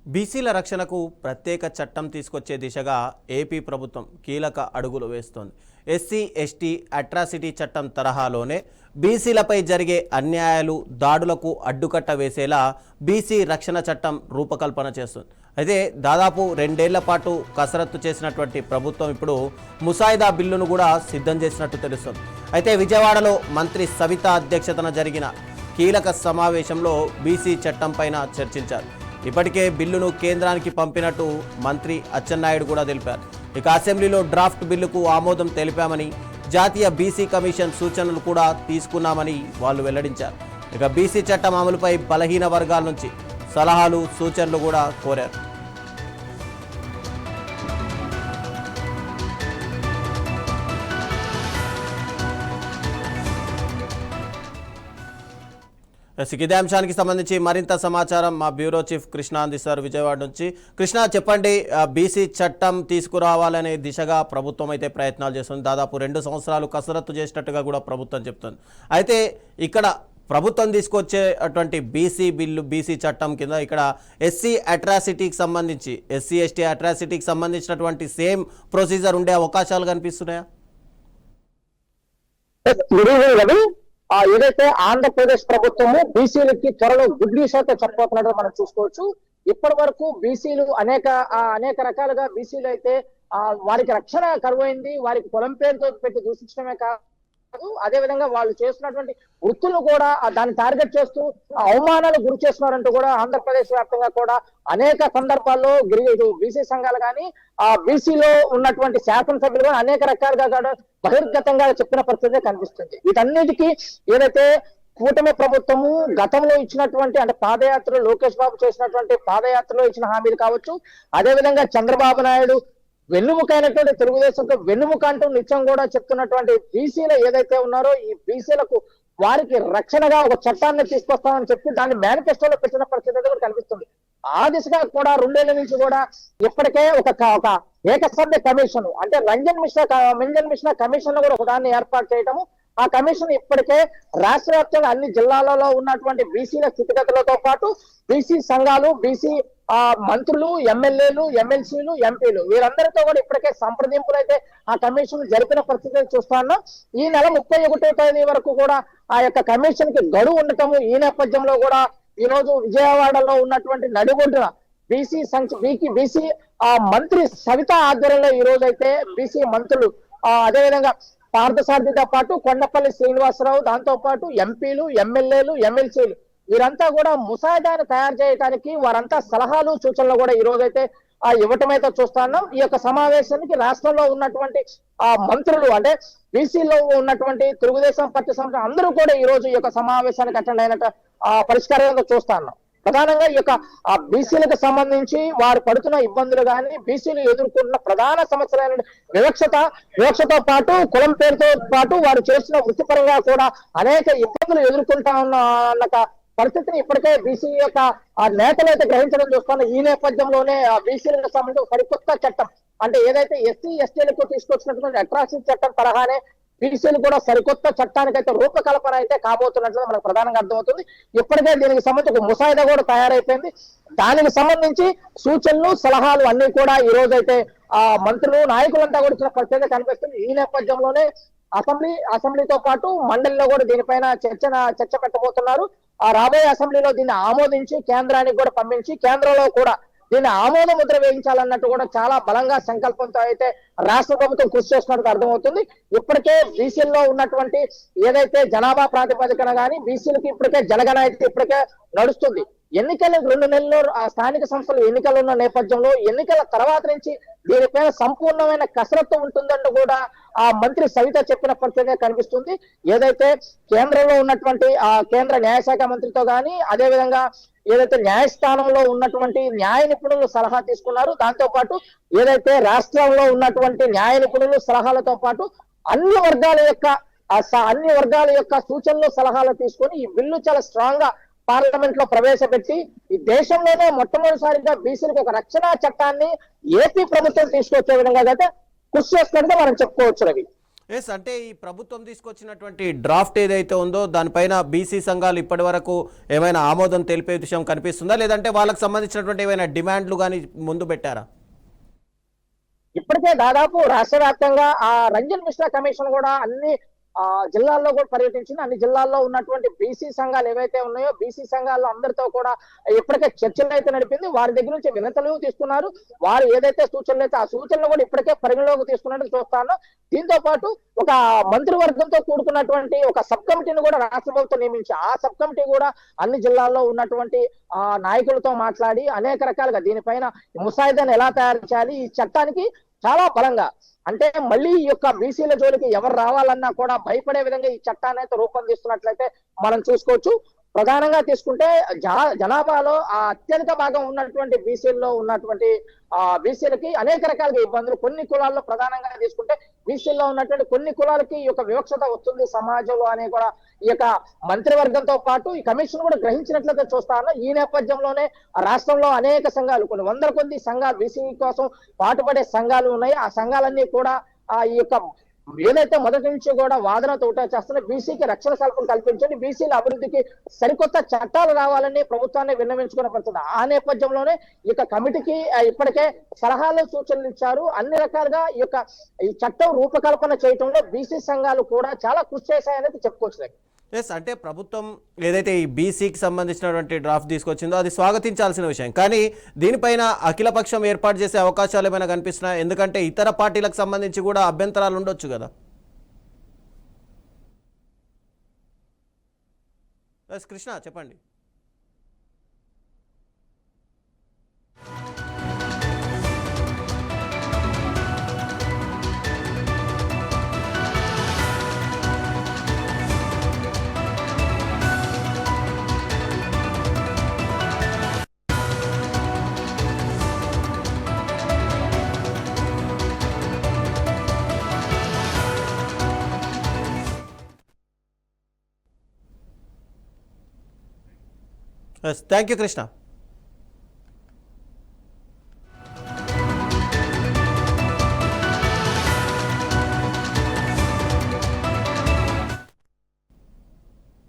బీసీల రక్షణకు ప్రత్యేక చట్టం తీసుకొచ్చే దిశగా ఏపీ ప్రభుత్వం కీలక అడుగులు వేస్తోంది. ఎస్సీ ఎస్టీ అట్రాసిటీ చట్టం తరహాలోనే బీసీలపై జరిగే అన్యాయాలు దాడులకు అడ్డుకట్ట వేసేలా బీసీ రక్షణ చట్టం రూపకల్పన చేస్తుంది. అయితే దాదాపు 2 ఏళ్ల పాటు కసరత్తు చేసినటువంటి ప్రభుత్వం ఇప్పుడు ముసాయిదా బిల్లును కూడా సిద్ధం చేసినట్టు తెలుస్తుంది. అయితే విజయవాడలో మంత్రి సవిత అధ్యక్షతన జరిగిన కీలక సమావేశంలో బీసీ చట్టం పైన చర్చించారు. ఇప్పటికే బిల్లును కేంద్రానికి పంపినట్టు మంత్రి అచ్చెన్నాయుడు కూడా తెలిపారు. ఇక అసెంబ్లీలో డ్రాఫ్ట్ బిల్లుకు ఆమోదం తెలిపామని, జాతీయ బీసీ కమిషన్ సూచనలు కూడా తీసుకున్నామని వాళ్ళు వెల్లడించారు. ఇక బీసీ చట్టం అమలుపై బలహీన వర్గాల నుంచి సలహాలు సూచనలు కూడా కోరారు. ఇదే అంశానికి సంబంధించి మరింత సమాచారం మా బ్యూరో చీఫ్ కృష్ణ అందిస్తారు విజయవాడ నుంచి. కృష్ణ, చెప్పండి, బీసీ చట్టం తీసుకురావాలనే దిశగా ప్రభుత్వం అయితే ప్రయత్నాలు చేస్తుంది. దాదాపు 2 సంవత్సరాలు కసరత్తు చేసినట్టుగా కూడా ప్రభుత్వం చెప్తుంది. అయితే ఇక్కడ ప్రభుత్వం తీసుకొచ్చేటువంటి బీసీ బిల్లు, బీసీ చట్టం కింద ఇక్కడ ఎస్సీ అట్రాసిటీకి సంబంధించి, ఎస్సీ ఎస్టీ అట్రాసిటీకి సంబంధించినటువంటి సేమ్ ప్రొసీజర్ ఉండే అవకాశాలు కనిపిస్తున్నాయా? ఏదైతే ఆంధ్రప్రదేశ్ ప్రభుత్వము బీసీలకి త్వరలో గుడ్ న్యూస్ అయితే చెప్పబోతున్నట్టు మనం చూసుకోవచ్చు. ఇప్పటి వరకు బీసీలు అనేక రకాలుగా బీసీలు అయితే వారికి రక్షణ కరువైంది. వారికి పొలం పేరుతో పెట్టి దూషించడమే కాదు, అదే విధంగా వాళ్ళు చేస్తున్నటువంటి వృత్తులను కూడా దాన్ని టార్గెట్ చేస్తూ అవమానాలు గురి చేస్తున్నారంటూ కూడా ఆంధ్రప్రదేశ్ వ్యాప్తంగా కూడా అనేక సందర్భాల్లో బీసీ సంఘాలు కానీ బీసీలో ఉన్నటువంటి శాసనసభ్యులు కానీ అనేక రకాలుగా కూడా బహిర్గతంగా చెప్పిన పరిస్థితి కనిపిస్తుంది. వీటన్నిటికీ ఏదైతే కూటమి ప్రభుత్వము గతంలో ఇచ్చినటువంటి, అంటే పాదయాత్రలో లోకేష్ బాబు చేసినటువంటి పాదయాత్రలో ఇచ్చిన హామీలు కావచ్చు, అదే విధంగా చంద్రబాబు నాయుడు వెన్నుముకైనటువంటి తెలుగుదేశంతో వెన్నుముక అంటూ నిత్యం కూడా చెప్తున్నటువంటి బీసీలు ఏదైతే ఉన్నారో, ఈ బీసీలకు వారికి రక్షణగా ఒక చట్టాన్ని తీసుకొస్తామని చెప్పి దాన్ని మేనిఫెస్టోలో పెట్టిన పరిస్థితి కూడా కనిపిస్తుంది. ఆ దిశగా కూడా 2 ఏళ్ల నుంచి కూడా ఇప్పటికే ఒక ఏకసభ్య కమిషన్, అంటే రంజన్ మిశ్రా కమిషన్ కూడా ఒకదాన్ని ఏర్పాటు చేయటము. ఆ కమిషన్ ఇప్పటికే రాష్ట్ర వ్యాప్తంగా అన్ని జిల్లాలలో ఉన్నటువంటి బీసీల స్థితిగతులతో పాటు బీసీ సంఘాలు, బీసీ మంత్రులు, ఎమ్మెల్యేలు, ఎమ్మెల్సీలు, ఎంపీలు వీరందరితో కూడా ఇప్పటికే సంప్రదింపులు అయితే ఆ కమిషన్ జరిపిన పరిస్థితి చూస్తున్నాం. ఈ నెల 31వ తేదీ వరకు కూడా ఆ యొక్క కమిషన్ కి గడువు ఉండటము. ఈ నేపథ్యంలో కూడా ఈ రోజు విజయవాడలో ఉన్నటువంటి నడిగొడ్డున బీసీ మంత్రి సవిత ఆధ్వర్యంలో ఈ రోజు అయితే బీసీ మంత్రులు, అదేవిధంగా పార్థసారథితో పాటు కొండపల్లి శ్రీనివాసరావు, దాంతో పాటు ఎంపీలు, ఎమ్మెల్యేలు, ఎమ్మెల్సీలు వీరంతా కూడా ముసాయిదాను తయారు చేయడానికి వారంతా సలహాలు సూచనలు కూడా ఈ రోజైతే ఇవ్వటం అయితే చూస్తున్నాం. ఈ యొక్క సమావేశానికి రాష్ట్రంలో ఉన్నటువంటి మంత్రులు, అంటే బీసీలో ఉన్నటువంటి తెలుగుదేశం పార్టీ సంస్థ అందరూ కూడా ఈ రోజు ఈ యొక్క సమావేశానికి అటెండ్ అయినట్టు పరిష్కారంగా చూస్తున్నాం. ప్రధానంగా ఈ యొక్క బీసీలకు సంబంధించి వారు పడుతున్న ఇబ్బందులు కానీ, బీసీలు ఎదుర్కొంటున్న ప్రధాన సమస్యలైన వివక్షతో పాటు కులం పేరుతో పాటు వారు చేస్తున్న వృత్తిపరంగా కూడా అనేక ఇబ్బందులు ఎదుర్కొంటా ఉన్న పరిస్థితిని ఇప్పటికే బీసీ యొక్క నేతలు అయితే గ్రహించడం చూస్తున్న ఈ నేపథ్యంలోనే బీసీలకు సంబంధించి సరికొత్త చట్టం, అంటే ఏదైతే ఎస్సీ ఎస్టీలకు తీసుకొచ్చినటువంటి అట్రాసిటీ చట్టం తరహానే బీసీలు కూడా సరికొత్త చట్టానికైతే రూపకల్పన అయితే కాబోతున్నట్లు మనకు ప్రధానంగా అర్థమవుతుంది. ఇప్పటికే దీనికి సంబంధించి ఒక ముసాయిదా కూడా తయారైపోయింది. దానికి సంబంధించి సూచనలు, సలహాలు అన్ని కూడా ఈ రోజు అయితే మంత్రులు, నాయకులంతా కూడా ఇచ్చిన పరిస్థితి కనిపిస్తుంది. ఈ నేపథ్యంలోనే అసెంబ్లీతో పాటు మండలిలో కూడా దీనిపైన చర్చ పెట్టబోతున్నారు. రాబోయే అసెంబ్లీలో దీన్ని ఆమోదించి కేంద్రానికి కూడా పంపించి కేంద్రంలో కూడా దీన్ని ఆమోద ముద్ర వేయించాలన్నట్టు కూడా చాలా బలంగా సంకల్పంతో అయితే రాష్ట్ర ప్రభుత్వం కృషి చేస్తున్నట్టు అర్థమవుతుంది. ఇప్పటికే బీసీల్లో ఉన్నటువంటి ఏదైతే జనాభా ప్రాతిపదికన కానీ బీసీలకి ఇప్పటికే జనగణన అయితే ఇప్పటికే నడుస్తుంది. ఎన్నికలు 2 నెలల్లో స్థానిక సంస్థలు ఎన్నికలు ఉన్న నేపథ్యంలో ఎన్నికల తర్వాత నుంచి దీనిపైన సంపూర్ణమైన కసరత్తు ఉంటుందంటూ కూడా మంత్రి సవిత చెప్పిన పరిస్థితిగా కనిపిస్తుంది. ఏదైతే కేంద్రంలో ఉన్నటువంటి కేంద్ర న్యాయశాఖ మంత్రితో కానీ, అదేవిధంగా ఏదైతే న్యాయస్థానంలో ఉన్నటువంటి న్యాయ నిపుణులు సలహా తీసుకున్నారు, దాంతో పాటు ఏదైతే రాష్ట్రంలో ఉన్నటువంటి న్యాయ నిపుణులు సలహాలతో పాటు అన్ని వర్గాల యొక్క సూచనలు, సలహాలు తీసుకొని ఈ బిల్లు చాలా స్ట్రాంగ్ గా పార్లమెంట్ లో ప్రవేశపెట్టి ఈ దేశంలోనే మొట్టమొదటిసారిగా బీసీలకు ఒక రక్షణ చట్టాన్ని ఏపీ ప్రభుత్వం తీసుకొచ్చే విధంగా అయితే కృషి చేస్తున్నట్టు మనం చెప్పుకోవచ్చు. రవి, ఎస్, అంటే ఈ ప్రభుత్వం తీసుకొచ్చినటువంటి డ్రాఫ్ట్ ఏదైతే ఉందో దానిపైన బీసీ సంఘాలు ఇప్పటి వరకు ఏమైనా ఆమోదం తెలిపే విషయం కనిపిస్తుందా, లేదంటే వాళ్ళకి సంబంధించినటువంటి ఏమైనా డిమాండ్లు కానీ ముందు పెట్టారా? ఇప్పటికే దాదాపు రాష్ట్ర వ్యాప్తంగా ఆ రంజన్ మిశ్రా కమిషన్ కూడా అన్ని జిల్లాల్లో కూడా పర్యటించింది. అన్ని జిల్లాల్లో ఉన్నటువంటి బీసీ సంఘాలు ఏవైతే ఉన్నాయో బీసీ సంఘాల్లో అందరితో కూడా ఇప్పటికే చర్చలు అయితే నడిపింది. వారి దగ్గర నుంచి వినతులు తీసుకున్నారు. వారు ఏదైతే సూచనలు అయితే ఆ సూచనలు కూడా ఇప్పటికే పరిగణలోకి తీసుకున్నట్టు చూస్తాను. దీంతో పాటు ఒక మంత్రివర్గంతో కూడుకున్నటువంటి ఒక సబ్ కమిటీని కూడా రాష్ట్ర ప్రభుత్వం నియమించి ఆ సబ్ కమిటీ కూడా అన్ని జిల్లాల్లో ఉన్నటువంటి నాయకులతో మాట్లాడి అనేక రకాలుగా దీనిపైన ముసాయిదాను ఎలా తయారు చేయాలి, ఈ చట్టానికి చాలా బలంగా అంటే మళ్ళీ ఈ యొక్క బీసీల జోలికి ఎవరు రావాలన్నా కూడా భయపడే విధంగా ఈ చట్టాన్ని అయితే రూపొందిస్తున్నట్లయితే మనం చూసుకోవచ్చు. ప్రధానంగా తీసుకుంటే జనాభాలో అత్యధిక భాగం ఉన్నటువంటి బీసీల్లో ఉన్నటువంటి బీసీలకి అనేక రకాలుగా ఇబ్బందులు. కొన్ని కులాల్లో ప్రధానంగా తీసుకుంటే బీసీల్లో ఉన్నటువంటి కొన్ని కులాలకి ఈ యొక్క వివక్షత వస్తుంది సమాజంలో అని కూడా ఈ యొక్క మంత్రివర్గంతో పాటు ఈ కమిషన్ కూడా గ్రహించినట్లయితే చూస్తాను. ఈ నేపథ్యంలోనే రాష్ట్రంలో అనేక సంఘాలు కొన్ని వందల కొద్ది సంఘాలు బీసీ కోసం పాటుపడే సంఘాలు ఉన్నాయి. ఆ సంఘాలన్నీ కూడా ఈ యొక్క ఏదైతే మొదటి నుంచి కూడా వాదనతో చేస్తున్నా బీసీకి రక్షణ కల్పించండి, బీసీల అభివృద్ధికి సరికొత్త చట్టాలు రావాలని ప్రభుత్వాన్ని విన్నవించుకునే పరిస్థితి. ఆ నేపథ్యంలోనే ఈ యొక్క కమిటీకి ఇప్పటికే సలహాలు సూచనలు ఇచ్చారు. అన్ని రకాలుగా ఈ చట్టం రూపకల్పన చేయడంలో బీసీ సంఘాలు కూడా చాలా కృషి చేశాయనేది చెప్పుకోవచ్చు. ఎస్, అంటే ప్రభుత్వం ఏదైతే ఈ బీసీకి సంబంధించినటువంటి డ్రాఫ్ట్ తీసుకొచ్చిందో అది స్వాగతించాల్సిన విషయం. కానీ దీనిపైన అఖిలపక్షం ఏర్పాటు చేసే అవకాశాలు ఏమైనా కనిపిస్తున్నాయి? ఎందుకంటే ఇతర పార్టీలకు సంబంధించి కూడా అభ్యంతరాలు ఉండొచ్చు కదా. ఎస్ కృష్ణ, చెప్పండి. Yes, thank you Krishna.